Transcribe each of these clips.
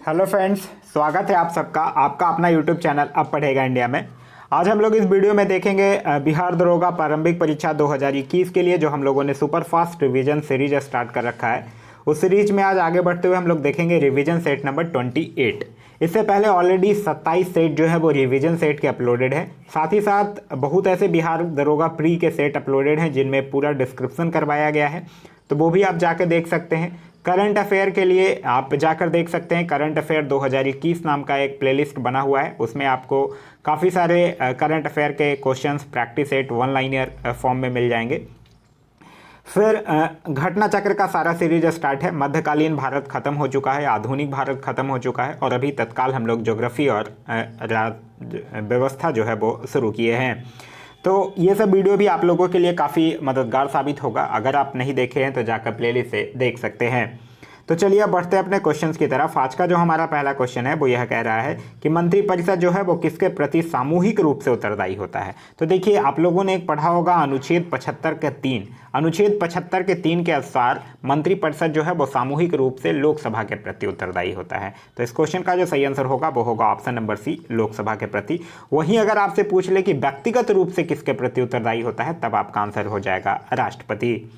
Hello friends, स्वागत है आप सबका आपका अपना यूट्यूब चैनल अब पढ़ेगा इंडिया में। आज हम लोग इस वीडियो में देखेंगे बिहार दरोगा प्रारंभिक परीक्षा 2021 के लिए जो हम लोगों ने super fast revision series start कर रखा है। उस सीरीज में आज आगे बढ़ते हुए हम लोग देखेंगे रिवीजन सेट नंबर 28। इससे पहले ऑलरेडी 27 सेट जो है वो रिवीजन सेट के अपलोडेड है। साथ ही साथ बहुत ऐसे बिहार दरोगा प्री के सेट अपलोडेड हैं जिनमें पूरा डिस्क्रिप्शन करवाया गया है, तो वो भी आप जाकर देख सकते हैं। करंट अफेयर के लिए आप जाकर देख सकते हैं। करंट अफेयर 2021 नाम का एक प्लेलिस्ट बना हुआ है, उसमें आपको काफ़ी सारे करंट अफेयर के questions practice set one liner form में मिल जाएंगे। फिर घटना चक्र का सारा सीरीज स्टार्ट है। मध्यकालीन भारत खत्म हो चुका है, आधुनिक भारत खत्म हो चुका है और अभी तत्काल हम लोग ज्योग्राफी और व्यवस्था जो है वो शुरू किए हैं। तो ये सब वीडियो भी आप लोगों के लिए काफ़ी मददगार साबित होगा। अगर आप नहीं देखे हैं तो जाकर प्लेलिस्ट से देख सकते हैं। तो चलिए अब बढ़ते हैं अपने क्वेश्चंस की तरफ। आज का जो हमारा पहला क्वेश्चन है वो यह कह रहा है कि मंत्रिपरिषद जो है वो किसके प्रति सामूहिक रूप से उत्तरदायी होता है। तो देखिए, आप लोगों ने एक पढ़ा होगा अनुच्छेद 75 के 3। अनुच्छेद 75 के 3 के अनुसार मंत्रिपरिषद जो है वो सामूहिक रूप से लोकसभा के प्रति उत्तरदायी होता है। तो इस क्वेश्चन का जो सही आंसर होगा वो होगा ऑप्शन नंबर सी, लोकसभा के प्रति। वहीं अगर आपसे पूछ ले कि व्यक्तिगत रूप से किसके प्रति उत्तरदायी होता है, तब आपका आंसर हो जाएगा राष्ट्रपति।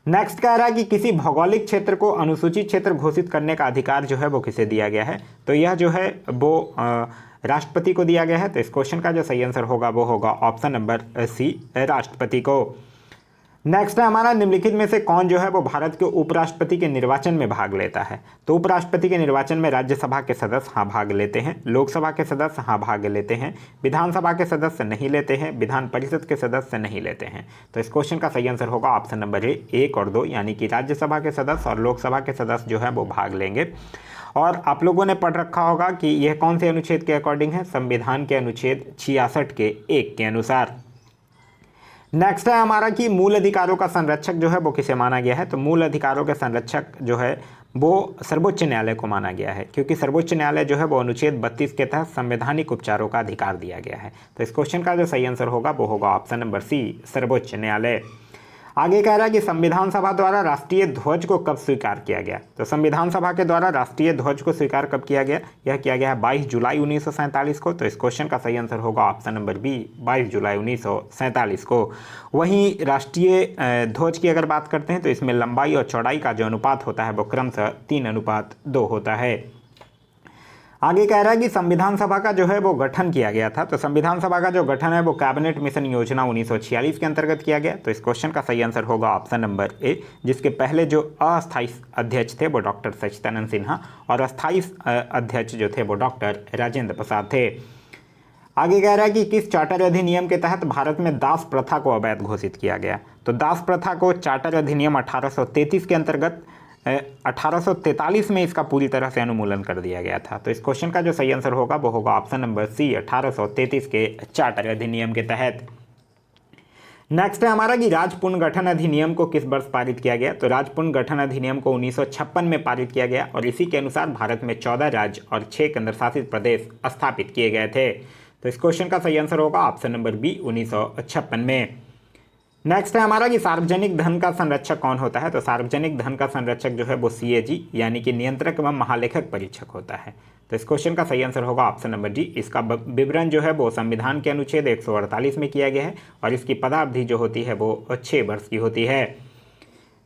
नेक्स्ट कह रहा है कि किसी भौगोलिक क्षेत्र को अनुसूचित क्षेत्र घोषित करने का अधिकार जो है वो किसे दिया गया है। तो यह जो है वो राष्ट्रपति को दिया गया है। तो इस क्वेश्चन का जो सही आंसर होगा वो होगा ऑप्शन नंबर सी, राष्ट्रपति को। नेक्स्ट है हमारा, निम्नलिखित में से कौन जो है वो भारत के उपराष्ट्रपति के निर्वाचन में भाग लेता है। तो उपराष्ट्रपति के निर्वाचन में राज्यसभा के सदस्य हाँ भाग लेते हैं, लोकसभा के सदस्य हाँ भाग लेते हैं, विधानसभा के सदस्य नहीं लेते हैं, विधान परिषद के सदस्य नहीं लेते हैं। तो इस क्वेश्चन का सही आंसर होगा ऑप्शन नंबर ए, 1 और 2, यानी कि राज्यसभा के सदस्य और लोकसभा के सदस्य जो है वो भाग लेंगे। और आप लोगों ने पढ़ रखा होगा कि यह कौन से अनुच्छेद के अकॉर्डिंग है, संविधान के अनुच्छेद 66 के 1 के अनुसार। नेक्स्ट है हमारा कि मूल अधिकारों का संरक्षक जो है वो किसे माना गया है। तो मूल अधिकारों के संरक्षक जो है वो सर्वोच्च न्यायालय को माना गया है, क्योंकि सर्वोच्च न्यायालय जो है वो अनुच्छेद 32 के तहत संवैधानिक उपचारों का अधिकार दिया गया है। तो इस क्वेश्चन का जो सही आंसर होगा वो होगा ऑप्शन नंबर सी, सर्वोच्च न्यायालय। आगे कह रहा है कि संविधान सभा द्वारा राष्ट्रीय ध्वज को कब स्वीकार किया गया। तो संविधान सभा के द्वारा राष्ट्रीय ध्वज को स्वीकार कब किया गया, यह किया गया है 22 जुलाई 1947 को। तो इस क्वेश्चन का सही आंसर होगा ऑप्शन नंबर बी, 22 जुलाई 1947 को। वहीं राष्ट्रीय ध्वज की अगर बात करते हैं तो इसमें लंबाई और चौड़ाई का जो अनुपात होता है वो क्रमशः 3:2 होता है। आगे कह रहा है कि संविधान सभा का जो है वो गठन किया गया था। तो संविधान सभा का जो गठन है वो कैबिनेट मिशन योजना 1946 के अंतर्गत किया गया। तो इस क्वेश्चन का सही आंसर होगा ऑप्शन नंबर ए, जिसके पहले जो अस्थायी अध्यक्ष थे वो डॉक्टर सच्चिदानंद सिन्हा और अस्थायी अध्यक्ष जो थे वो डॉक्टर राजेंद्र प्रसाद थे। आगे कह रहा है कि किस चार्टर अधिनियम के तहत भारत में दास प्रथा को अवैध घोषित किया गया। तो दास प्रथा को चार्टर अधिनियम 1833 के अंतर्गत 1843 में इसका पूरी तरह से अनुमूलन कर दिया गया था। तो इस क्वेश्चन का जो सही आंसर होगा वो होगा ऑप्शन नंबर सी, 1833 के चार्टर अधिनियम के तहत। नेक्स्ट है हमारा कि राज्य पुनर्गठन अधिनियम को किस वर्ष पारित किया गया। तो राज्य पुनर्गठन अधिनियम को 1956 में पारित किया गया और इसी के अनुसार भारत में 14 राज्य और 6 केंद्रशासित प्रदेश स्थापित किए गए थे। तो इस क्वेश्चन का सही आंसर होगा ऑप्शन नंबर बी, 1956 में। नेक्स्ट है हमारा कि सार्वजनिक धन का संरक्षक कौन होता है। तो सार्वजनिक धन का संरक्षक जो है वो सीएजी यानी कि नियंत्रक एवं महालेखक परीक्षक होता है। तो इस क्वेश्चन का सही आंसर होगा ऑप्शन नंबर डी। इसका विवरण जो है वो संविधान के अनुच्छेद 148 में किया गया है और इसकी पदावधि जो होती है वो 6 वर्ष की होती है।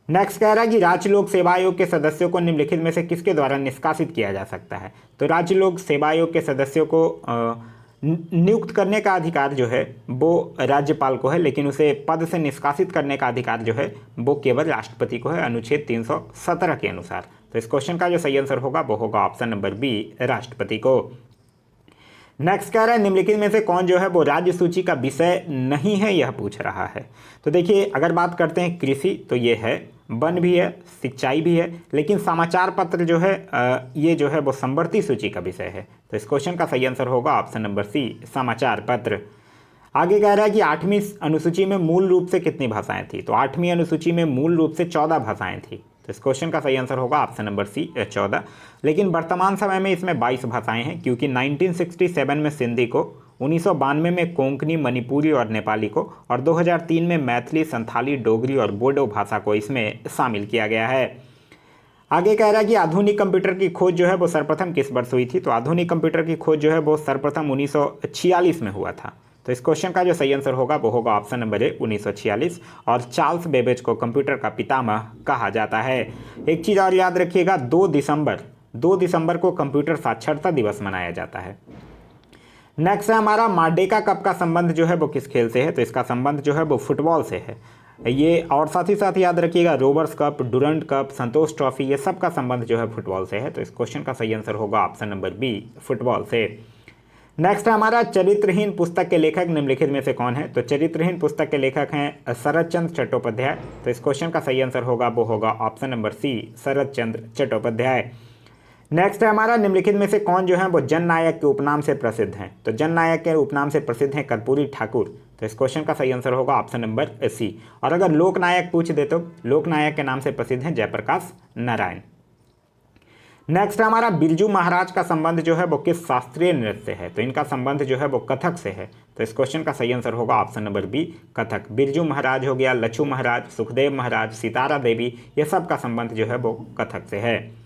नेक्स्ट कह रहा है कि राज्य लोक सेवा आयोग के सदस्यों को निम्नलिखित में से किसके द्वारा निष्कासित किया जा सकता है। तो राज्य लोक सेवा आयोग के सदस्यों को नियुक्त करने का अधिकार जो है वो राज्यपाल को है, लेकिन उसे पद से निष्कासित करने का अधिकार जो है वो केवल राष्ट्रपति को है, अनुच्छेद 317 के अनुसार। तो इस क्वेश्चन का जो सही आंसर होगा वो होगा ऑप्शन नंबर बी, राष्ट्रपति को। नेक्स्ट कह रहा है निम्नलिखित में से कौन जो है वो राज्य सूची का विषय नहीं है, यह पूछ रहा है। तो देखिए, अगर बात करते हैं कृषि तो ये है, वन भी है, सिंचाई भी है, लेकिन समाचार पत्र जो है ये जो है वो संवर्ती सूची का विषय है। तो इस क्वेश्चन का सही आंसर होगा ऑप्शन नंबर सी, समाचार पत्र। आगे कह रहा है कि 8वीं अनुसूची में मूल रूप से कितनी भाषाएं थी। तो 8वीं अनुसूची में मूल रूप से 14 भाषाएं थी। तो इस क्वेश्चन का सही आंसर होगा ऑप्शन नंबर सी, 14। लेकिन वर्तमान समय में इसमें 22 भाषाएं हैं, क्योंकि 1967 में सिंधी को, 1992 में कोंकणी, मणिपुरी और नेपाली को और 2003 में मैथिली, संथाली, डोगरी और बोडो भाषा को इसमें शामिल किया गया है। आगे कह रहा है कि आधुनिक कंप्यूटर की खोज जो है वो सर्वप्रथम किस वर्ष हुई थी। तो आधुनिक कंप्यूटर की खोज जो है वो सर्वप्रथम 1946 में हुआ था। तो इस क्वेश्चन का जो सही आंसर होगा वो होगा ऑप्शन नंबर ए 1946। और चार्ल्स बेबेज को कंप्यूटर का पितामह कहा जाता है। एक चीज़ और याद रखिएगा, 2 दिसंबर को कंप्यूटर साक्षरता दिवस मनाया जाता है। नेक्स्ट है हमारा मार्डेका कप का संबंध जो है वो किस खेल से है। तो इसका संबंध जो है वो फुटबॉल से है ये। और साथ ही साथ याद रखिएगा, रोबर्स कप, डुरंट कप, संतोष ट्रॉफी, ये सब का संबंध जो है फुटबॉल से है। तो इस क्वेश्चन का सही आंसर होगा ऑप्शन नंबर बी, फुटबॉल से। नेक्स्ट है हमारा चरित्रहीन पुस्तक के लेखक निम्नलिखित में से कौन है। तो चरित्रहीन पुस्तक के लेखक हैं शरद चंद्र चट्टोपाध्याय। तो इस क्वेश्चन का सही आंसर होगा वो होगा ऑप्शन नंबर सी, शरद चंद्र चट्टोपाध्याय। नेक्स्ट है हमारा निम्नलिखित में से कौन जो है वो जननायक के उपनाम से प्रसिद्ध हैं। तो जननायक के उपनाम से प्रसिद्ध हैं कर्पूरी ठाकुर। तो इस क्वेश्चन का सही आंसर होगा ऑप्शन नंबर सी। और अगर लोकनायक पूछ दे तो लोकनायक के नाम से प्रसिद्ध हैं जयप्रकाश नारायण। नेक्स्ट हमारा बिरजू महाराज का संबंध जो है वो किस शास्त्रीय नृत्य से है। तो इनका संबंध जो है वो कथक से है। तो इस क्वेश्चन का सही आंसर होगा option number B, Kathak. Birju Maharaj हो गया, लच्छू महाराज, सुखदेव महाराज, सितारा देवी, ये सब का संबंध जो है वो कथक से है।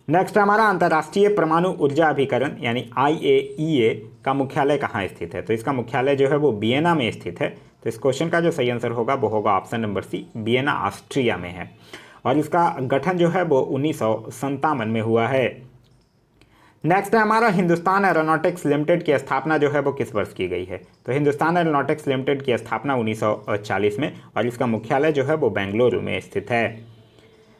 नेक्स्ट हमारा अंतर्राष्ट्रीय परमाणु ऊर्जा अभिकरण यानी IAEA का मुख्यालय कहाँ स्थित है। तो इसका मुख्यालय जो है वो वियना में स्थित है। तो इस क्वेश्चन का जो सही आंसर होगा वो होगा option number C, Vienna Austria में है। और इसका गठन जो है वो 1957 में हुआ है। नेक्स्ट है हमारा हिंदुस्तान एरोनॉटिक्स लिमिटेड की स्थापना जो है वो किस वर्ष की गई है। तो हिंदुस्तान एरोनॉटिक्स लिमिटेड की स्थापना 1940 में, और इसका मुख्यालय जो है वो बेंगलुरु में स्थित है।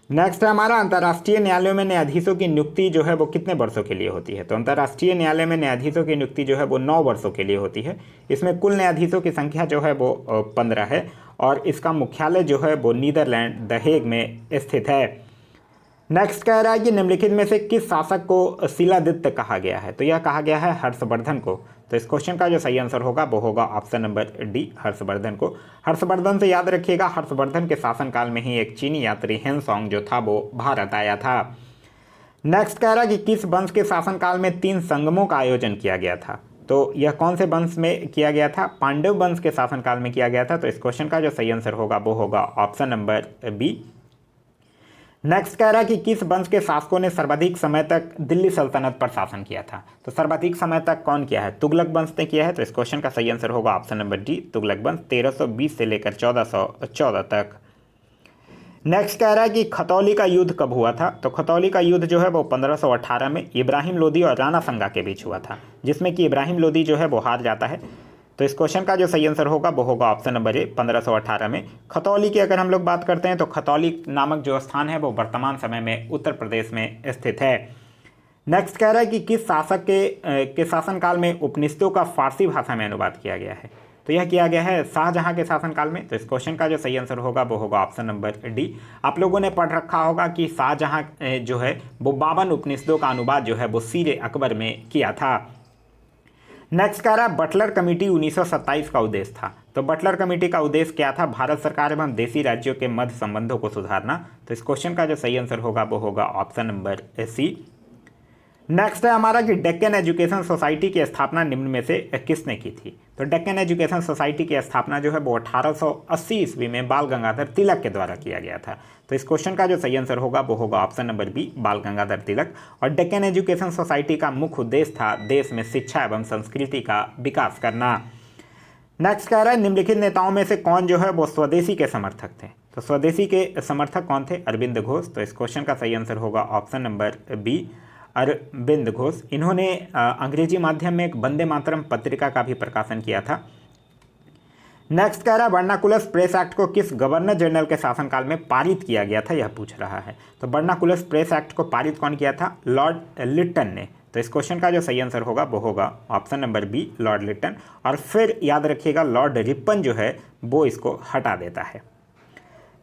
नेक्स्ट है हमारा अंतर्राष्ट्रीय न्यायालयों में न्यायाधीशों की नियुक्ति जो है वो कितने वर्षों के लिए होती है। तो अंतर्राष्ट्रीय न्यायालय में न्यायाधीशों की नियुक्ति जो है वो 9 वर्षों के लिए होती है। इसमें कुल न्यायाधीशों की संख्या जो है वो 15 है, और इसका मुख्यालय जो है वो नीदरलैंड द हेग में स्थित है। नेक्स्ट कह रहा है कि निम्नलिखित में से किस शासक को शिलादित्य कहा गया है। तो यह कहा गया है हर्षवर्धन को। तो इस क्वेश्चन का जो सही आंसर होगा वो होगा ऑप्शन नंबर डी, हर्षवर्धन को। हर्षवर्धन से याद रखिएगा, हर्षवर्धन के शासनकाल में ही एक चीनी यात्री हेनसोंग जो था वो भारत आया था। नेक्स्ट कह रहा है कि किस वंश के शासनकाल में 3 संगमों का आयोजन किया गया था। तो यह कौन से वंश में किया गया था। पांडव वंश के शासनकाल में किया गया था। तो इस क्वेश्चन का जो सही आंसर होगा वो होगा ऑप्शन नंबर बी। नेक्स्ट कह रहा है कि किस वंश के शासकों ने सर्वाधिक समय तक दिल्ली सल्तनत पर शासन किया था। तो सर्वाधिक समय तक कौन किया है, तुगलक वंश ने किया है। तो इस क्वेश्चन का सही आंसर होगा ऑप्शन नंबर डी, तुगलक वंश, 1320 से लेकर 1414 तक। नेक्स्ट कह रहा है कि खतौली का युद्ध कब हुआ था। तो खतौली का युद्ध जो है वो 1518 में इब्राहिम लोदी और राणा संगा के बीच हुआ था, जिसमें कि इब्राहिम लोदी जो है वो हार जाता है। तो इस क्वेश्चन का जो सही आंसर होगा वो होगा ऑप्शन नंबर ए, 1518 में। खतौली की अगर हम लोग बात करते हैं तो खतौली नामक जो स्थान है वो वर्तमान समय में उत्तर प्रदेश में स्थित है। नेक्स्ट कह रहा है कि किस शासक के शासनकाल में उपनिषदों का फारसी भाषा में अनुवाद किया गया है। तो यह किया गया है शाहजहां के शासनकाल में। तो इस क्वेश्चन का जो सही आंसर होगा वो होगा ऑप्शन नंबर डी। आप लोगों ने पढ़ रखा होगा कि शाहजहां जो है वो 52 उपनिषदों का अनुवाद जो है वो सीरे अकबर में किया था। नेक्स्ट कह रहा है बटलर कमेटी 1927 का उद्देश्य था। तो बटलर कमेटी का उद्देश्य क्या था, भारत सरकार एवं देशी राज्यों के मध्य संबंधों को सुधारना। तो इस क्वेश्चन का जो सही आंसर होगा वो होगा ऑप्शन नंबर सी। नेक्स्ट है हमारा कि डेक्कन एजुकेशन सोसाइटी की स्थापना निम्न में से किसने की थी। तो डेक्कन एजुकेशन सोसाइटी की स्थापना जो है वो 1880 ईस्वी में बाल गंगाधर तिलक के द्वारा किया गया था। तो इस क्वेश्चन का जो सही आंसर होगा वो होगा ऑप्शन नंबर बी, बाल गंगाधर तिलक। और डेक्कन एजुकेशन सोसाइटी का मुख्य उद्देश्य था देश में शिक्षा एवं संस्कृति का विकास करना। नेक्स्ट कह रहा है निम्नलिखित नेताओं में से कौन जो है वो स्वदेशी के समर्थक थे। तो स्वदेशी के समर्थक कौन थे, अरविंद घोष। तो इस क्वेश्चन का सही आंसर होगा option number B, Arvind Ghosh. इन्होंने अंग्रेजी माध्यम में एक वंदे मातरम पत्रिका का भी प्रकाशन किया था। नेक्स्ट कह रहा है वर्नाकुलस प्रेस एक्ट को किस गवर्नर जनरल के शासनकाल में पारित किया गया था, यह पूछ रहा है। तो वर्नाकुलस प्रेस एक्ट को पारित कौन किया था, लॉर्ड लिटन ने। तो इस क्वेश्चन का जो सही आंसर होगा वो होगा option number B, Lord Lytton. और फिर याद रखिएगा लॉर्ड रिपन जो है वो इसको हटा देता है।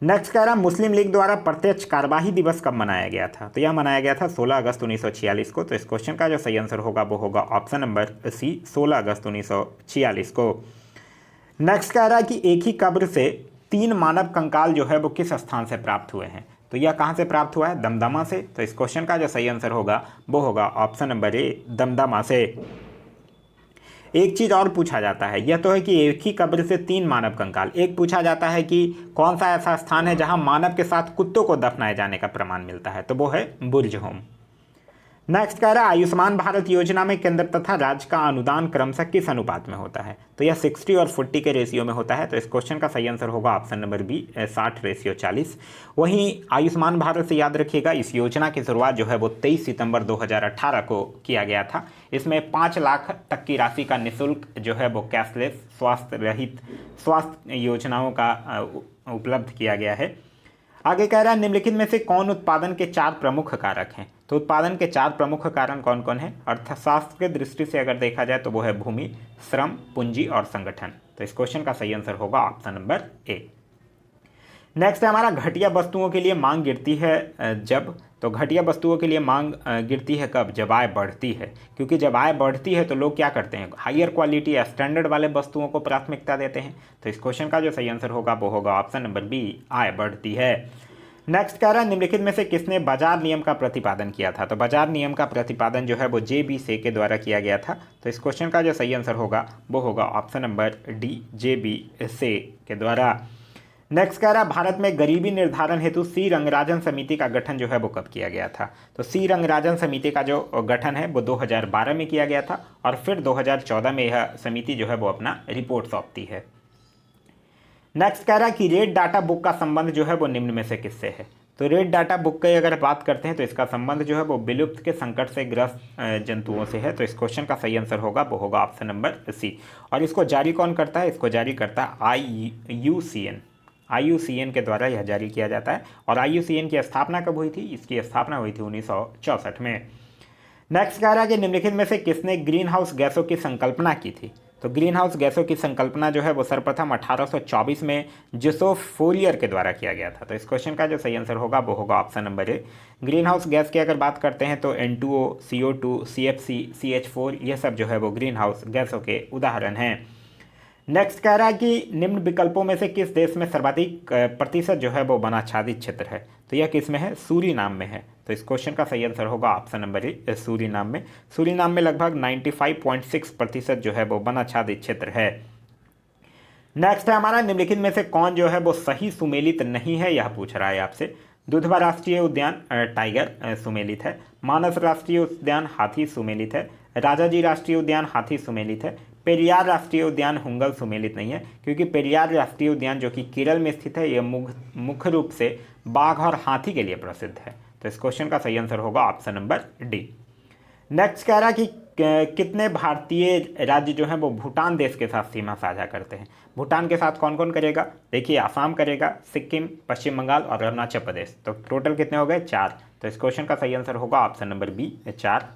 नेक्स्ट कह रहा मुस्लिम लीग द्वारा प्रत्यक्ष कार्यवाही दिवस कब मनाया गया था। तो यह मनाया गया था 16 अगस्त 1946 को। तो इस क्वेश्चन का जो सही आंसर होगा वो होगा ऑप्शन नंबर सी, 16 अगस्त 1946 को। नेक्स्ट कह रहा है कि एक ही कब्र से 3 मानव कंकाल जो है वो किस स्थान से प्राप्त हुए हैं। तो यह कहाँ से प्राप्त हुआ है, दमदमा से। तो इस क्वेश्चन का जो सही आंसर होगा वो होगा ऑप्शन नंबर ए, दमदमा से। एक चीज़ और पूछा जाता है, यह तो है कि एक ही कब्र से 3 मानव कंकाल। एक पूछा जाता है कि कौन सा ऐसा स्थान है जहां मानव के साथ कुत्तों को दफनाए जाने का प्रमाण मिलता है, तो वो है बुर्ज होम। नेक्स्ट कह रहा है आयुष्मान भारत योजना में केंद्र तथा राज्य का अनुदान क्रमशः किस अनुपात में होता है, तो यह 60 और 40 के रेशियो में होता है। तो इस क्वेश्चन का सही आंसर होगा ऑप्शन नंबर बी 60:40। वहीं आयुष्मान भारत से याद रखिएगा, इस योजना की शुरुआत जो है वो 23 सितंबर 2018 को किया गया था। इसमें 5 लाख तक की राशि का निःशुल्क जो है वो कैशलेस स्वास्थ्य रहित स्वास्थ्य योजनाओं का उपलब्ध किया गया है। आगे कह रहा है निम्नलिखित में से कौन उत्पादन के 4 प्रमुख कारक हैं, तो उत्पादन के 4 प्रमुख कारण कौन कौन है अर्थशास्त्र के दृष्टि से अगर देखा जाए तो वो है भूमि, श्रम, पूंजी और संगठन। तो इस क्वेश्चन का सही आंसर होगा ऑप्शन नंबर ए। नेक्स्ट है हमारा घटिया वस्तुओं के लिए मांग गिरती है जब, तो घटिया वस्तुओं के लिए मांग गिरती है कब, जब आय बढ़ती है। क्योंकि जब आय बढ़ती है तो लोग क्या करते हैं, हायर क्वालिटी या स्टैंडर्ड वाले वस्तुओं को प्राथमिकता देते हैं। तो इस क्वेश्चन का जो सही आंसर होगा वो होगा ऑप्शन नंबर बी, आय बढ़ती है। नेक्स्ट कह रहा है निम्नलिखित में से किसने बाजार नियम का प्रतिपादन किया था, तो बाजार नियम का प्रतिपादन जो है वो जे.बी. से के द्वारा किया गया था। तो इस क्वेश्चन का जो सही आंसर होगा वो होगा ऑप्शन नंबर डी, जे.बी. से के द्वारा। नेक्स्ट कह रहा है भारत में गरीबी निर्धारण हेतु सी रंगराजन समिति का गठन जो है वो कब किया गया था, तो सी रंगराजन समिति का जो गठन है वो 2012 में किया गया था और फिर 2014 में यह समिति जो है वो अपना रिपोर्ट सौंपती है। नेक्स्ट कह रहा है कि रेड डाटा बुक का संबंध जो है वो निम्न में से किससे है, तो रेड डाटा बुक की अगर बात करते हैं तो इसका संबंध जो है वो विलुप्त के संकट से ग्रस्त जंतुओं से है। तो इस क्वेश्चन का सही आंसर होगा वो होगा ऑप्शन नंबर सी। और इसको जारी कौन करता है, इसको जारी करता है IUCN के द्वारा यह जारी किया जाता है। और IUCN की स्थापना कब हुई थी, इसकी स्थापना हुई थी 1964 में। नेक्स्ट कह रहा है कि निम्नलिखित में से किसने ग्रीन हाउस गैसों की संकल्पना की थी, तो ग्रीन हाउस गैसों की संकल्पना जो है वो सर्वप्रथम 1824 में जोसेफ फोरियर के द्वारा किया गया था। तो इस क्वेश्चन का जो सही आंसर होगा वो होगा ऑप्शन नंबर ए। ग्रीन हाउस गैस की अगर बात करते हैं तो N2O, CO2, CFC, CH4 ये सब जो है वो ग्रीन हाउस गैसों के उदाहरण हैं। नेक्स्ट कह रहा है कि निम्न विकल्पों में से किस देश में सर्वाधिक प्रतिशत जो है वो वनाच्छादित क्षेत्र है, तो यह किस में है, सूरीनाम में है। तो इस क्वेश्चन का सही आंसर होगा ऑप्शन नंबर ए, सूरीनाम में। सूरीनाम में लगभग 95.6% जो है वो वनाच्छादित क्षेत्र है। नेक्स्ट है हमारा निम्नलिखित में से कौन जो है वो सही सुमेलित नहीं है, यह पूछ रहा है आपसे। दुधवा राष्ट्रीय उद्यान टाइगर सुमेलित है, मानस राष्ट्रीय उद्यान हाथी सुमेलित है, राजाजी राष्ट्रीय उद्यान हाथी सुमेलित है, पेरियार राष्ट्रीय उद्यान हुंगल सुमेलित नहीं है। क्योंकि पेरियार राष्ट्रीय उद्यान जो कि केरल में स्थित है यह मुख्य रूप से बाघ और हाथी के लिए प्रसिद्ध है। तो इस क्वेश्चन का सही आंसर होगा ऑप्शन नंबर डी। नेक्स्ट कह रहा है कि कितने भारतीय राज्य जो हैं वो भूटान देश के साथ सीमा साझा करते हैं। भूटान के साथ कौन कौन करेगा, देखिए आसाम करेगा, सिक्किम, पश्चिम बंगाल और अरुणाचल प्रदेश। तो टोटल कितने हो गए, 4। तो इस क्वेश्चन का सही आंसर होगा ऑप्शन नंबर बी, 4।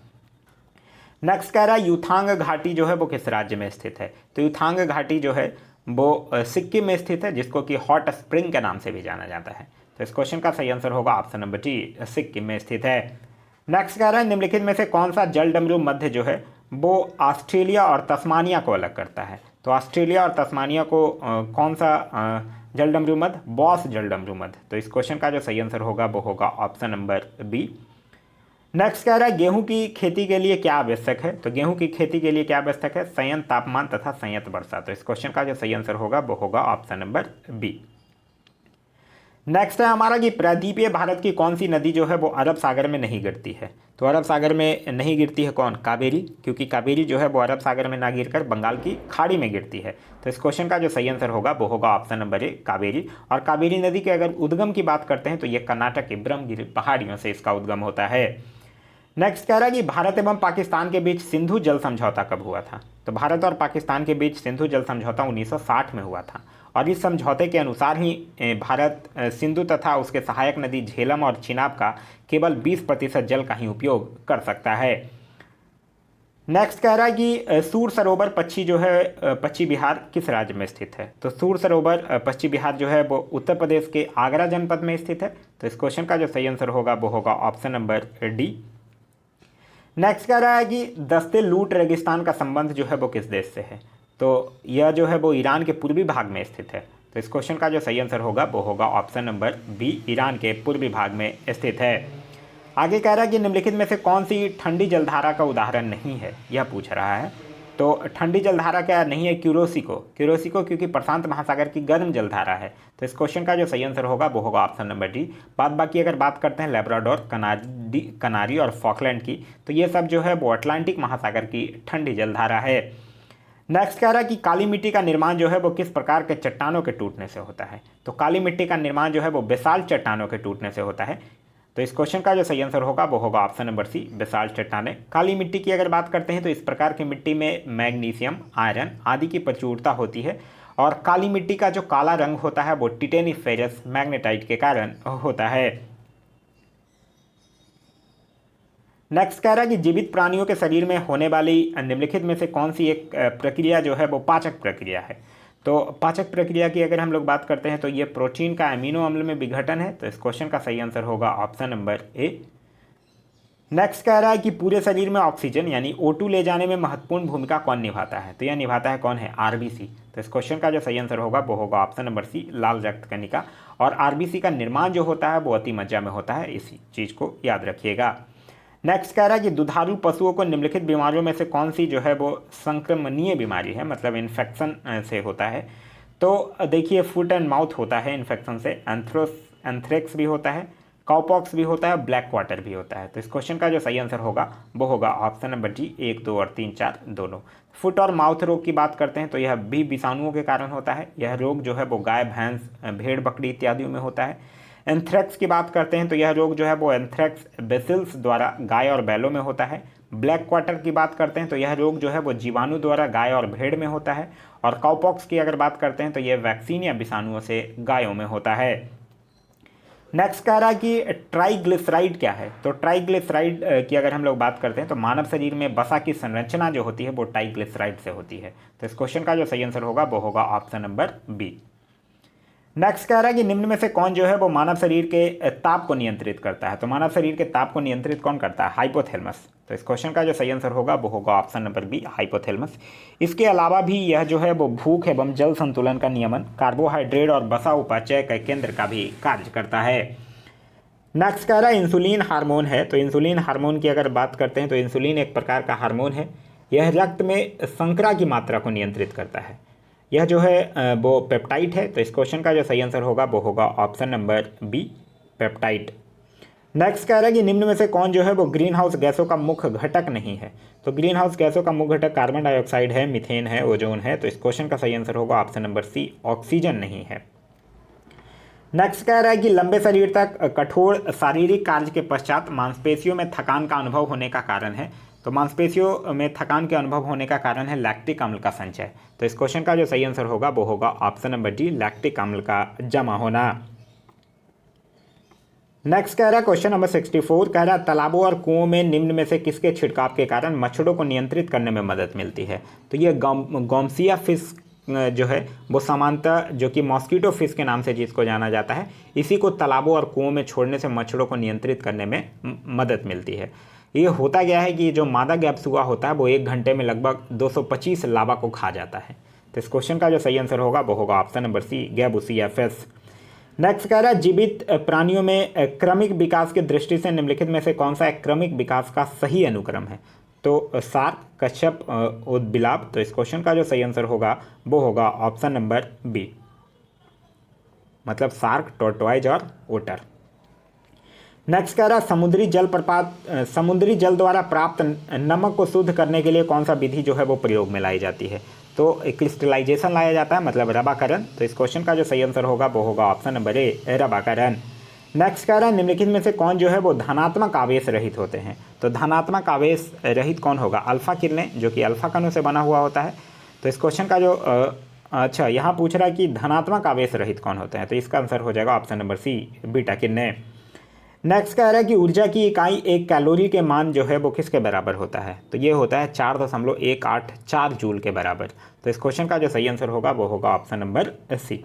नेक्स्ट कह रहा है यूथांग घाटी जो है वो किस राज्य में स्थित है, तो यूथांग घाटी जो है वो सिक्किम में स्थित है, जिसको कि हॉट स्प्रिंग के नाम से भी जाना जाता है। तो इस क्वेश्चन का सही आंसर होगा ऑप्शन नंबर डी, सिक्किम में स्थित है। नेक्स्ट कह रहा है निम्नलिखित में से कौन सा जल डमरू मध्य जो है वो ऑस्ट्रेलिया और तस्मानिया को अलग करता है, तो ऑस्ट्रेलिया और तस्मानिया को कौन सा जल डमरू मध्य, बॉस जल डमरू मध्य। तो इस क्वेश्चन का जो सही आंसर होगा वो होगा ऑप्शन नंबर बी। नेक्स्ट कह रहा है गेहूं की खेती के लिए क्या आवश्यक है, तो गेहूं की खेती के लिए क्या आवश्यक है, संयंत्र तापमान तथा संयंत्र वर्षा। तो इस क्वेश्चन का जो सही आंसर होगा वो होगा ऑप्शन नंबर बी। नेक्स्ट है हमारा कि प्रायद्वीपीय भारत की कौन सी नदी जो है वो अरब सागर में नहीं गिरती है, तो अरब सागर में नहीं गिरती है कौन, कावेरी। क्योंकि कावेरी जो है वो अरब सागर में ना गिरकर बंगाल की खाड़ी में गिरती है। तो इस क्वेश्चन का जो सही आंसर होगा वो होगा ऑप्शन नंबर ए, कावेरी। और कावेरी नदी के अगर उद्गम की बात करते हैं तो ये कर्नाटक के ब्रह्मगिरी पहाड़ियों से इसका उद्गम होता है। नेक्स्ट कह रहा है कि भारत एवं पाकिस्तान के बीच सिंधु जल समझौता कब हुआ था, तो भारत और पाकिस्तान के बीच सिंधु जल समझौता 1960 में हुआ था। और इस समझौते के अनुसार ही भारत सिंधु तथा उसके सहायक नदी झेलम और चिनाब का केवल 20% जल का ही उपयोग कर सकता है। नेक्स्ट कह रहा है कि सूर सरोवर पक्षी जो है पक्षी विहार किस राज्य में स्थित है, तो सूर सरोवर पक्षी विहार जो है वो उत्तर प्रदेश के आगरा जनपद में स्थित है। तो इस क्वेश्चन का जो सही आंसर होगा वो होगा ऑप्शन नंबर डी। नेक्स्ट कह रहा है कि दस्ते लूट रेगिस्तान का संबंध जो है वो किस देश से है, तो यह जो है वो ईरान के पूर्वी भाग में स्थित है। तो इस क्वेश्चन का जो सही आंसर होगा वो होगा ऑप्शन नंबर बी, ईरान के पूर्वी भाग में स्थित है। आगे कह रहा है कि निम्नलिखित में से कौन सी ठंडी जलधारा का उदाहरण नहीं है, यह पूछ रहा है। तो ठंडी जलधारा क्या नहीं है, क्यूरोसिको। क्यूरोसिको क्योंकि प्रशांत महासागर की गर्म जलधारा है। तो इस क्वेश्चन का जो सही आंसर होगा वो होगा ऑप्शन नंबर डी। बाद बाकी अगर बात करते हैं लेब्राडोर, कनारी और फॉकलैंड की, तो ये सब जो है वो अटलांटिक महासागर की ठंडी जलधारा है। नेक्स्ट कह रहा है कि काली मिट्टी का निर्माण जो है वो किस प्रकार के चट्टानों के टूटने से होता है। तो काली मिट्टी का निर्माण जो है वो बेसाल्ट चट्टानों के टूटने से होता है। तो इस क्वेश्चन का जो सही आंसर होगा वो होगा ऑप्शन नंबर सी, बेसाल्ट चट्टानें। काली मिट्टी की अगर बात करते हैं तो इस प्रकार की मिट्टी में मैग्नीशियम, आयरन आदि की प्रचुरता होती है और काली मिट्टी का जो काला रंग होता है वो टिटेनिफेरस मैग्नेटाइट के कारण होता है। नेक्स्ट कह रहा है कि जीवित प्राणियों के शरीर में होने वाली निम्नलिखित में से कौन सी एक प्रक्रिया जो है वो पाचक प्रक्रिया है। तो पाचक प्रक्रिया की अगर हम लोग बात करते हैं तो ये प्रोटीन का अमीनो अम्ल में विघटन है। तो इस क्वेश्चन का सही आंसर होगा ऑप्शन नंबर ए। नेक्स्ट कह रहा है कि पूरे शरीर में ऑक्सीजन यानी O2 ले जाने में महत्वपूर्ण भूमिका कौन निभाता है। तो यह निभाता है कौन है, आरबीसी। तो इस क्वेश्चन का जो सही आंसर होगा वो होगा ऑप्शन नंबर सी, लाल रक्त कणिका। और आरबीसी का निर्माण जो होता है वो अति मज्जा में होता है, इसी चीज़ को याद रखिएगा। नेक्स्ट कह रहा है कि दुधारू पशुओं को निम्नलिखित बीमारियों में से कौन सी जो है वो संक्रमणीय बीमारी है, मतलब इन्फेक्शन से होता है। तो देखिए फुट एंड माउथ होता है इन्फेक्शन से, एंथ्रेक्स भी होता है, काउपॉक्स भी होता है, ब्लैक क्वार्टर भी होता है। तो इस क्वेश्चन का जो सही आंसर होगा वो होगा ऑप्शन नंबर डी, 1, 2 और 3, 4 दोनों। फुट और माउथ रोग की बात करते हैं तो यह भी विषाणुओं के कारण होता है। यह रोग जो है वो गाय, भैंस, भेड़, बकरी इत्यादियों में होता है। एंथ्रेक्स की बात करते हैं तो यह रोग जो है वो एंथ्रेक्स बेसिल्स द्वारा गाय और बैलों में होता है। ब्लैक क्वार्टर की बात करते हैं तो यह रोग जो है वो जीवाणु द्वारा गाय और भेड़ में होता है। और काउपॉक्स की अगर बात करते हैं तो यह वैक्सीन या विषाणुओं से गायों में होता है। नेक्स्ट कह रहा है कि ट्राइग्लिसराइड क्या है। तो ट्राइग्लिसराइड की अगर हम लोग बात करते हैं तो मानव शरीर में वसा की संरचना जो होती है वो ट्राइग्लिसराइड से होती है। तो इस क्वेश्चन का जो सही आंसर होगा वो होगा ऑप्शन नंबर बी। नेक्स्ट कह रहा है कि निम्न में से कौन जो है वो मानव शरीर के ताप को नियंत्रित करता है। तो मानव शरीर के ताप को नियंत्रित कौन करता है, हाइपोथैलेमस। तो इस क्वेश्चन का जो सही आंसर होगा वो होगा ऑप्शन नंबर बी, हाइपोथैलेमस। इसके अलावा भी यह जो है वो भूख एवं जल संतुलन का नियमन, कार्बोहाइड्रेट और वसा उपाचय का केंद्र का भी कार्य करता है। नेक्स्ट कह रहा है इंसुलिन हार्मोन है। तो इंसुलिन हार्मोन की अगर बात करते हैं तो इंसुलिन एक प्रकार का हार्मोन है। यह रक्त में शर्करा की मात्रा को नियंत्रित करता है। यह जो है वो पेप्टाइड है। तो इस क्वेश्चन का जो सही आंसर होगा वो होगा option number B, peptide. Next कह रहा है कि निम्न में से कौन जो है वो ग्रीन हाउस गैसों का मुख्य घटक नहीं है। तो ग्रीन हाउस गैसों का मुख्य घटक कार्बन डाइऑक्साइड है, मीथेन है, ओजोन है। तो इस क्वेश्चन का सही आंसर होगा ऑप्शन नंबर सी, ऑक्सीजन नहीं है। नेक्स्ट कह रहा है कि लंबे शरीर तक कठोर शारीरिक कार्य के पश्चात मांसपेशियों में थकान का अनुभव होने का कारण है। तो मांसपेशियों में थकान के अनुभव होने का कारण है लैक्टिक अम्ल का संचय। तो इस क्वेश्चन का जो सही आंसर होगा वो होगा ऑप्शन नंबर डी, लैक्टिक अम्ल का जमा होना। नेक्स्ट कह रहा है क्वेश्चन नंबर 64 कह रहा है तालाबों और कुओं में निम्न में से किसके छिड़काव के कारण मच्छरों को नियंत्रित करने में मदद मिलती है। तो ये गॉम्सिया फिश जो है वो सामान्यतः जो कि मॉस्किटो फिश के नाम से जिसको जाना जाता है, इसी को तालाबों और कुओं में छोड़ने से मच्छरों को नियंत्रित करने में मदद मिलती है। ये होता गया है कि जो मादा गैप्सुआ होता है वो 1 घंटे में लगभग 225 लावा को खा जाता है। तो इस क्वेश्चन का जो सही आंसर होगा वो होगा option number C, gambusia fish. Next कह रहा है जीवित प्राणियों में क्रमिक विकास की दृष्टि से निम्नलिखित में से कौन सा एक क्रमिक विकास का सही अनुक्रम है। तो सार्क, कच्छप, बिलाव। तो इस क्वेश्चन का जो सही आंसर होगा वो होगा ऑप्शन नंबर बी, मतलब सार्क, टोर्टोइज और ओटर। नेक्स्ट कह रहा है समुद्री जल द्वारा प्राप्त नमक को शुद्ध करने के लिए कौन सा विधि जो है वो प्रयोग में लाई जाती है। तो क्रिस्टलाइजेशन लाया जाता है, मतलब रवाकरण। तो इस क्वेश्चन का जो सही आंसर होगा वो होगा ऑप्शन नंबर ए, रवाकरण। नेक्स्ट कह रहा है निम्नलिखित में से कौन जो है वो धनात्मक आवेश रहित होते हैं। तो धनात्मक आवेश रहित कौन होगा, अल्फा किरणें, जो कि अल्फा कणों से बना हुआ होता है। तो इस क्वेश्चन का जो अच्छा यहाँ पूछ रहा है कि धनात्मक आवेश रहित कौन होते हैं। तो इसका आंसर हो जाएगा ऑप्शन नंबर सी, बीटा किरणें। नेक्स्ट कह रहा है कि ऊर्जा की इकाई 1 कैलोरी के मान जो है वो किसके बराबर होता है। तो ये होता है 4.184 जूल के बराबर। तो इस क्वेश्चन का जो सही आंसर होगा वो होगा ऑप्शन नंबर सी।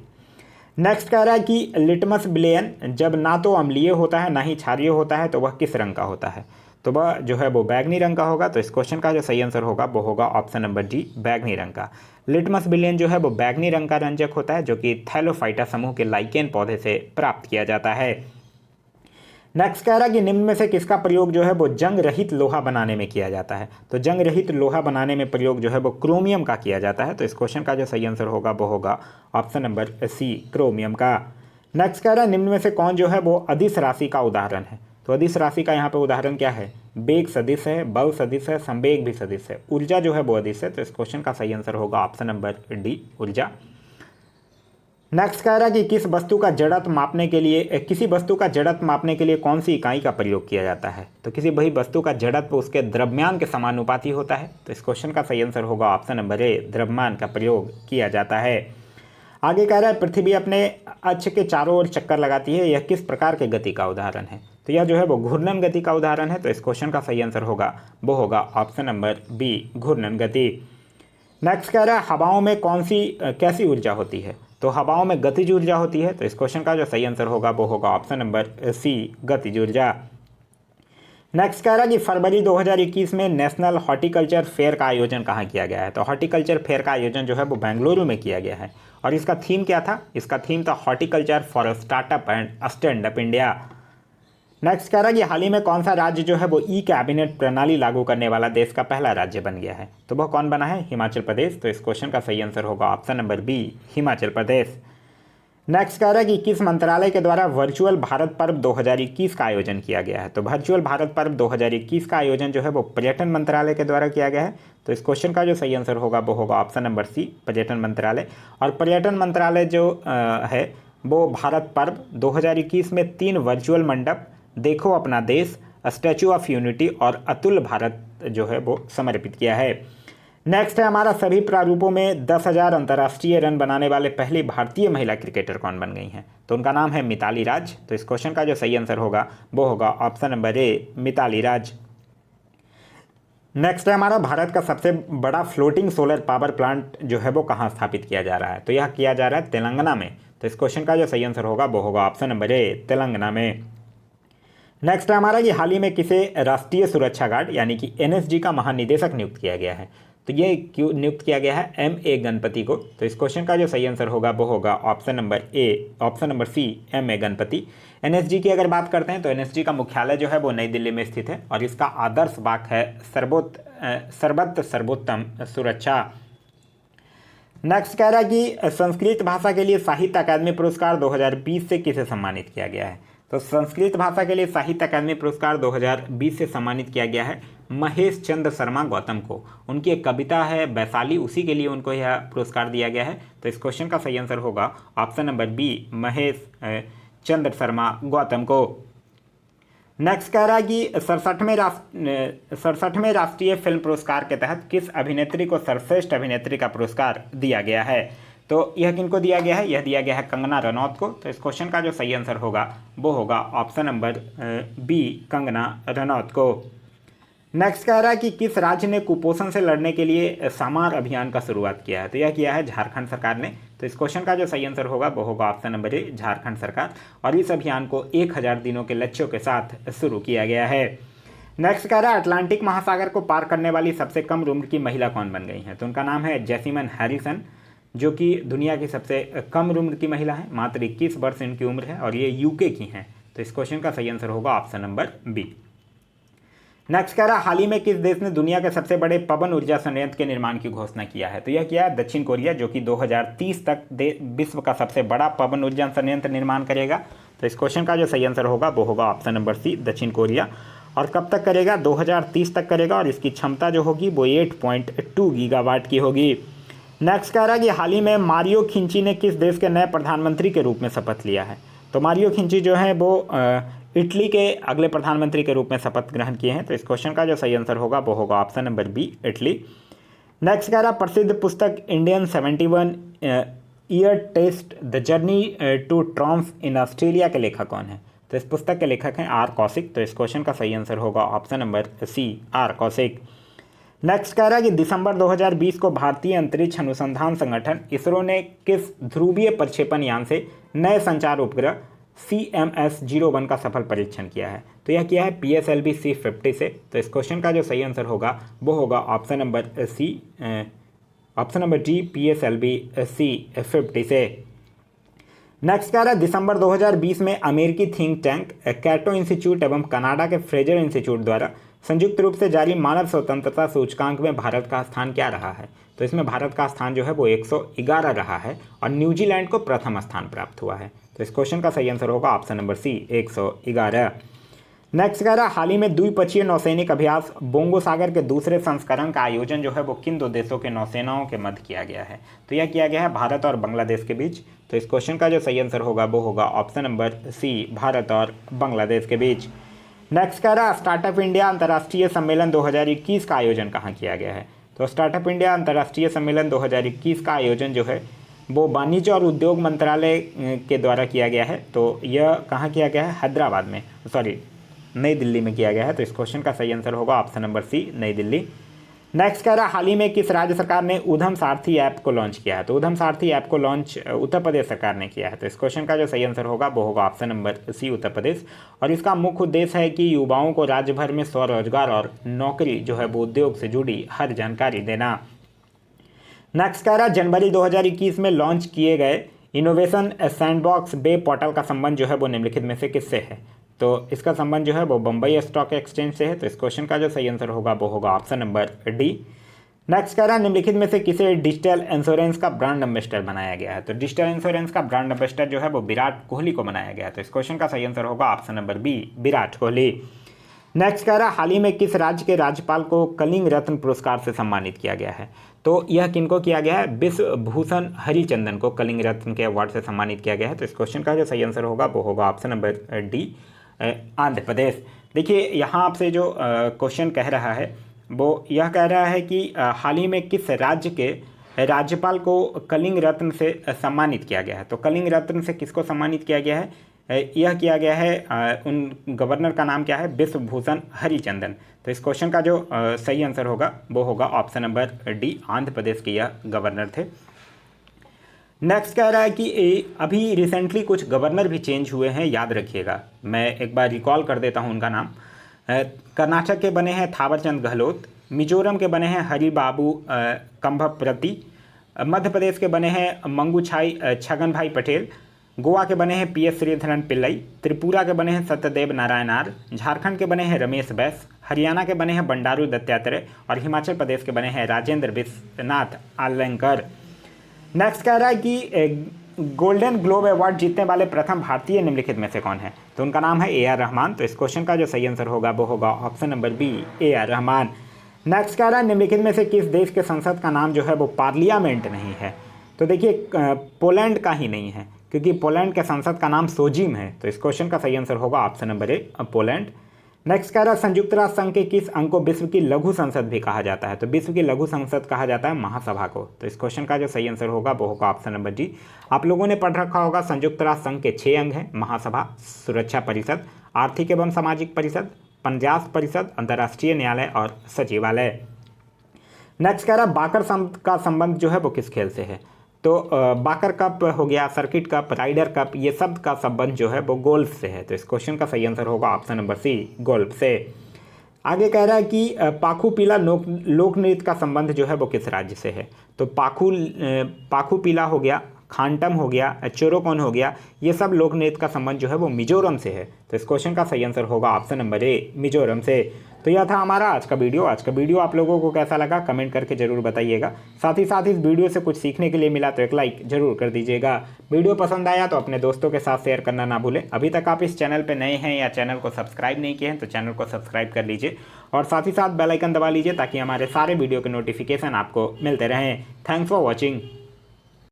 नेक्स्ट कह रहा है कि लिटमस विलयन जब ना तो अम्लीय होता है ना ही क्षारीय होता है तो वह किस रंग का होता है। तो वह जो है वो बैगनी रंग का होगा। तो इस क्वेश्चन का जो सही आंसर होगा वो होगा ऑप्शन नंबर डी, बैगनी रंग का। लिटमस विलयन जो है वो बैगनी रंग का रंजक होता है, जो कि थैलोफाइटा समूह के लाइकेन पौधे से प्राप्त किया जाता है। नेक्स्ट कह रहा है कि निम्न में से किसका प्रयोग जो है वो जंग रहित लोहा बनाने में किया जाता है। तो जंग रहित लोहा बनाने में प्रयोग जो है वो क्रोमियम का किया जाता है। तो इस क्वेश्चन का जो सही आंसर होगा वो होगा ऑप्शन नंबर सी, क्रोमियम का। नेक्स्ट कह रहा है निम्न में से कौन जो है वो अदिश राशि का उदाहरण है। तो अदिश राशि का यहाँ पे उदाहरण क्या है? वेग सदिश है, बल सदिश है, संवेग भी सदिश है, ऊर्जा जो है वो अदिश है। तो इस क्वेश्चन का सही आंसर होगा ऑप्शन नंबर डी, ऊर्जा। नेक्स्ट कह रहा है कि किसी वस्तु का जड़त्व मापने के लिए कौन सी इकाई का प्रयोग किया जाता है। तो किसी वही वस्तु का जड़त्व उसके द्रव्यमान के समानुपाती होता है। तो इस क्वेश्चन का सही आंसर होगा ऑप्शन नंबर ए, द्रव्यमान का प्रयोग किया जाता है। आगे कह रहा है पृथ्वी अपने अक्ष के चारों ओर चक्कर लगाती है, यह किस प्रकार के गति का उदाहरण है। तो यह जो है वो घूर्णन गति का उदाहरण है। तो इस क्वेश्चन का सही आंसर होगा वो होगा ऑप्शन नंबर बी, घूर्णन गति। नेक्स्ट कह रहा है हवाओं में कैसी ऊर्जा होती है। तो हवाओं में गतिज ऊर्जा होती है। तो इस क्वेश्चन का जो सही आंसर होगा वो होगा ऑप्शन नंबर सी, गतिज ऊर्जा। नेक्स्ट कह रहा है कि फरवरी 2021 में नेशनल हॉर्टिकल्चर फेयर का आयोजन कहाँ किया गया है। तो हॉर्टिकल्चर फेयर का आयोजन जो है वो बेंगलुरु में किया गया है। और इसका थीम क्या था? इसका थीम था horticulture for startup and stand up India. Next कह रहा है कि हाल ही में कौन सा राज्य जो है वो ई कैबिनेट प्रणाली लागू करने वाला देश का पहला राज्य बन गया है। तो वह कौन बना है? हिमाचल प्रदेश। तो इस क्वेश्चन का सही आंसर होगा option number B, Himachal Pradesh. Next कह रहा है कि किस मंत्रालय के द्वारा वर्चुअल भारत पर्व 2021 का आयोजन किया गया है। तो वर्चुअल भारत पर्व 2021 का आयोजन जो है वो पर्यटन मंत्रालय के द्वारा किया गया है। तो इस क्वेश्चन का जो सही आंसर होगा वो होगा ऑप्शन नंबर सी, पर्यटन मंत्रालय। और पर्यटन मंत्रालय जो है वो भारत पर्व 2021 में 3 वर्चुअल मंडप, देखो अपना देश, स्टैचू ऑफ यूनिटी और अतुल भारत जो है वो समर्पित किया है। नेक्स्ट है हमारा सभी प्रारूपों में 10,000 अंतर्राष्ट्रीय रन बनाने वाले पहली भारतीय महिला क्रिकेटर कौन बन गई हैं। तो उनका नाम है मिताली राज। तो इस क्वेश्चन का जो सही आंसर होगा वो होगा option number A, Mithali Raj. Next है हमारा भारत का सबसे बड़ा फ्लोटिंग सोलर पावर प्लांट जो है वो कहाँ स्थापित किया जा रहा है। तो यह किया जा रहा है तेलंगाना में। तो इस क्वेश्चन का जो सही आंसर होगा वो होगा ऑप्शन नंबर ए, तेलंगाना में। नेक्स्ट है हमारा कि हाल ही में किसे राष्ट्रीय सुरक्षा गार्ड यानी कि एनएसजी का महानिदेशक नियुक्त किया गया है। तो ये क्यों नियुक्त किया गया है? एम.ए. गणपति को। तो इस क्वेश्चन का जो सही आंसर होगा वो होगा option number C, M A. Ganapati. NSG की अगर बात करते हैं तो एनएसजी का मुख्यालय जो है वो नई दिल्ली में स्थित है और इसका आदर्श वाक्य है सर्वोत्तम सुरक्षा। नेक्स्ट कह रहा है कि संस्कृत भाषा के लिए साहित्य अकादमी पुरस्कार 2020 से किसे सम्मानित किया गया है। तो संस्कृत भाषा के लिए साहित्य अकादमी पुरस्कार 2020 से सम्मानित किया गया है महेश चंद्र शर्मा गौतम को। उनकी एक कविता है वैशाली, उसी के लिए उनको यह पुरस्कार दिया गया है। तो इस क्वेश्चन का सही आंसर होगा option number B, Mahesh Chandra Sharma Gautam को। नेक्स्ट कह रहा है कि 67वें राष्ट्रीय फिल्म पुरस्कार के तहत किस अभिनेत्री को सर्वश्रेष्ठ अभिनेत्री का पुरस्कार दिया गया है। तो यह किनको दिया गया है? यह दिया गया है कंगना रनौत को। तो इस क्वेश्चन का जो सही आंसर होगा वो होगा option number B, Kangana Ranaut को। नेक्स्ट कह रहा है कि किस राज्य ने कुपोषण से लड़ने के लिए सामार अभियान का शुरुआत किया है। तो यह किया है झारखंड सरकार ने। तो इस क्वेश्चन का जो सही आंसर होगा वो होगा ऑप्शन नंबर ए, झारखंड सरकार। और इस अभियान को 1000 दिनों के लक्ष्यों के साथ शुरू किया गया है। नेक्स्ट कह रहा है अटलांटिक महासागर को पार करने वाली सबसे कम उम्र की महिला कौन बन गई है। तो उनका नाम है जेसिमन हैरिसन, जो कि दुनिया की सबसे कम उम्र की महिला है। मात्र 21 वर्ष इनकी उम्र है और ये यूके की हैं। तो इस क्वेश्चन का सही आंसर होगा ऑप्शन नंबर बी। नेक्स्ट कह रहा है हाल ही में किस देश ने दुनिया के सबसे बड़े पवन ऊर्जा संयंत्र के निर्माण की घोषणा किया है। तो यह किया है दक्षिण कोरिया, जो कि 2030 तक विश्व का सबसे बड़ा पवन ऊर्जा संयंत्र निर्माण करेगा। तो इस क्वेश्चन का जो सही आंसर होगा वो होगा ऑप्शन नंबर सी, दक्षिण कोरिया। और कब तक करेगा? 2030 तक करेगा और इसकी क्षमता जो होगी वो 8.2 गीगावाट की होगी। नेक्स्ट कह रहा है कि हाल ही में मारियो खिंची ने किस देश के नए प्रधानमंत्री के रूप में शपथ लिया है। तो मारियो खिंची जो है वो इटली के अगले प्रधानमंत्री के रूप में शपथ ग्रहण किए हैं। तो इस क्वेश्चन का जो सही आंसर होगा वो होगा option number B, Italy. Next कह रहा है प्रसिद्ध पुस्तक Indian 71 year test the journey to triumph in Australia के लेखक कौन है। तो इस पुस्तक के लेखक हैं आर कौशिक। तो इस क्वेश्चन का सही आंसर होगा option number C, R Kaushik. Next कह रहा है कि दिसंबर 2020 को भारतीय अंतरिक्ष अनुसंधान संगठन इसरो ने किस ध्रुवीय प्रक्षेपण यान से नए संचार उपग्रह CMS-01 का सफल परीक्षण किया है। तो यह किया है PSLV C50 से। तो इस क्वेश्चन का जो सही आंसर होगा वो होगा option number D, PSLV C50 से। नेक्स्ट कह रहा है दिसंबर 2020 में अमेरिकी थिंक टैंक कैटो इंस्टीट्यूट एवं कनाडा के फ्रेजर इंस्टीट्यूट द्वारा संयुक्त रूप से जारी मानव स्वतंत्रता सूचकांक में भारत का स्थान क्या रहा है? तो इसमें भारत का स्थान जो है वो 111 रहा है और न्यूजीलैंड को प्रथम स्थान प्राप्त हुआ है। तो इस क्वेश्चन का सही आंसर होगा ऑप्शन नंबर सी 111। नेक्स्ट कह रहा है हाल ही में द्विपक्षीय नौसैनिक अभ्यास बोंगो सागर के दूसरे संस्करण का आयोजन जो है वो किन दो देशों के नौसेनाओं के मध्य किया गया है? तो यह किया गया है भारत और बांग्लादेश के बीच। तो इस क्वेश्चन का जो सही आंसर होगा वो होगा ऑप्शन नंबर सी भारत और बांग्लादेश के बीच। नेक्स्ट कह रहा है स्टार्टअप इंडिया अंतर्राष्ट्रीय सम्मेलन 2021 का आयोजन कहाँ किया गया है? तो स्टार्टअप इंडिया अंतर्राष्ट्रीय सम्मेलन 2021 का आयोजन जो है वो वाणिज्य और उद्योग मंत्रालय के द्वारा किया गया है। तो यह कहाँ किया गया है? हैदराबाद में, नई दिल्ली में किया गया है। तो इस क्वेश्चन का सही आंसर होगा ऑप्शन नंबर सी नई दिल्ली। नेक्स्ट कह रहा है हाल ही में किस राज्य सरकार ने उधम सारथी ऐप को लॉन्च किया है? तो उधम सारथी ऐप को लॉन्च उत्तर प्रदेश सरकार ने किया है। तो इस क्वेश्चन का जो सही आंसर होगा वो होगा ऑप्शन नंबर सी उत्तर प्रदेश। और इसका मुख्य उद्देश्य है कि युवाओं को राज्य भर में स्वरोजगार और नौकरी जो है वो उद्योग से जुड़ी हर जानकारी देना। नेक्स्ट कह रहा है जनवरी 2021 में लॉन्च किए गए इनोवेशन सैंडबॉक्स बे पोर्टल का संबंध जो है वो निम्नलिखित में से किससे है? तो इसका संबंध जो है वो बम्बई स्टॉक एक्सचेंज से है। तो इस क्वेश्चन का जो सही आंसर होगा वो होगा ऑप्शन नंबर डी। नेक्स्ट कह रहा है निम्नलिखित में से किसे डिजिटल इंश्योरेंस का ब्रांड एम्बेसडर बनाया गया है? तो डिजिटल इंश्योरेंस का ब्रांड एम्बेसडर जो है वो विराट कोहली को बनाया गया है। तो इस क्वेश्चन का सही आंसर होगा option number B Virat Kohli. Next कह रहा है हाल ही में किस राज्य के राज्यपाल को कलिंग रत्न पुरस्कार से सम्मानित किया गया है? तो यह किनको किया गया है? विश्व भूषण हरिचंदन को कलिंग रत्न के अवार्ड से सम्मानित किया गया है। तो इस क्वेश्चन का जो सही आंसर होगा वो होगा option number D Andhra Pradesh. देखिए यहाँ आपसे जो क्वेश्चन कह रहा है वो यह कह रहा है कि हाल ही में किस राज्य के राज्यपाल को कलिंग रत्न से सम्मानित किया गया है? तो कलिंग रत्न से किसको सम्मानित किया गया है? यह किया गया है उन गवर्नर का नाम क्या है? विश्व भूषण हरिचंदन। तो इस क्वेश्चन का जो सही आंसर होगा वो होगा option number D Andhra Pradesh के यह गवर्नर थे। नेक्स्ट कह रहा है कि अभी रिसेंटली कुछ गवर्नर भी चेंज हुए हैं, याद रखिएगा। मैं एक बार रिकॉल कर देता हूं उनका नाम। कर्नाटक के बने हैं थावरचंद गहलोत, मिजोरम के बने हैं हरिबाबू कंभप्रति, मध्य प्रदेश के बने हैं मंगूछाई छगन भाई पटेल, गोवा के बने हैं PS श्रीधरन पिल्लई, त्रिपुरा के बने हैं सत्यदेव नारायण आर, झारखंड के बने हैं रमेश बैस, हरियाणा के बने हैं बंडारू दत्तात्रेय और हिमाचल प्रदेश के बने हैं राजेंद्र विश्वनाथ आलंकर। नेक्स्ट कह रहा है कि गोल्डन ग्लोब अवार्ड जीतने वाले प्रथम भारतीय निम्नलिखित में से कौन है? तो उनका नाम है AR रहमान। तो इस क्वेश्चन का जो सही आंसर होगा वो होगा option number B AR Rahman. Next कह रहा है निम्नलिखित में से किस देश के संसद का नाम जो है वो पार्लियामेंट नहीं है? तो देखिए पोलैंड का ही नहीं है, क्योंकि पोलैंड के संसद का नाम सोजिम है। तो इस क्वेश्चन का सही आंसर होगा ऑप्शन नंबर ए पोलैंड। नेक्स्ट कह रहा है संयुक्त राष्ट्र संघ के किस अंग को विश्व की लघु संसद भी कहा जाता है? तो विश्व की लघु संसद कहा जाता है महासभा को। तो इस क्वेश्चन का जो सही आंसर होगा वो होगा ऑप्शन नंबर डी। आप लोगों ने पढ़ रखा होगा संयुक्त राष्ट्र संघ के 6 अंग हैं: महासभा, सुरक्षा परिषद, आर्थिक एवं सामाजिक परिषद, पंचायत परिषद, अंतर्राष्ट्रीय न्यायालय और सचिवालय। नेक्स्ट कह रहा है बाकर का संबंध जो है वो किस खेल से है? तो बाकर कप हो गया, सर्किट कप, राइडर कप, ये सब का संबंध जो है वो गोल्फ से है। तो इस क्वेश्चन का सही आंसर होगा ऑप्शन नंबर सी गोल्फ से। आगे कह रहा है कि पाखू पीला लोक नृत्य का संबंध जो है वो किस राज्य से है? तो पाखू पीला हो गया, खांटम हो गया, चोरोकोन हो गया, ये सब लोक नृत्य का संबंध जो है वो मिजोरम से है। तो इस क्वेश्चन का सही आंसर होगा ऑप्शन नंबर ए मिजोरम से। तो यह था हमारा आज का वीडियो आप लोगों को कैसा लगा कमेंट करके जरूर बताइएगा। साथ ही साथ इस वीडियो से कुछ सीखने के लिए मिला तो एक लाइक जरूर कर दीजिएगा। वीडियो पसंद आया तो अपने दोस्तों के साथ शेयर करना ना भूलें। अभी तक आप इस चैनल पर नए हैं या चैनल को सब्सक्राइब नहीं किए हैं तो चैनल को सब्सक्राइब कर लीजिए और साथ ही साथ बेल आइकन दबा लीजिए ताकि हमारे सारे वीडियो के नोटिफिकेशन आपको मिलते रहें। Thanks for watching.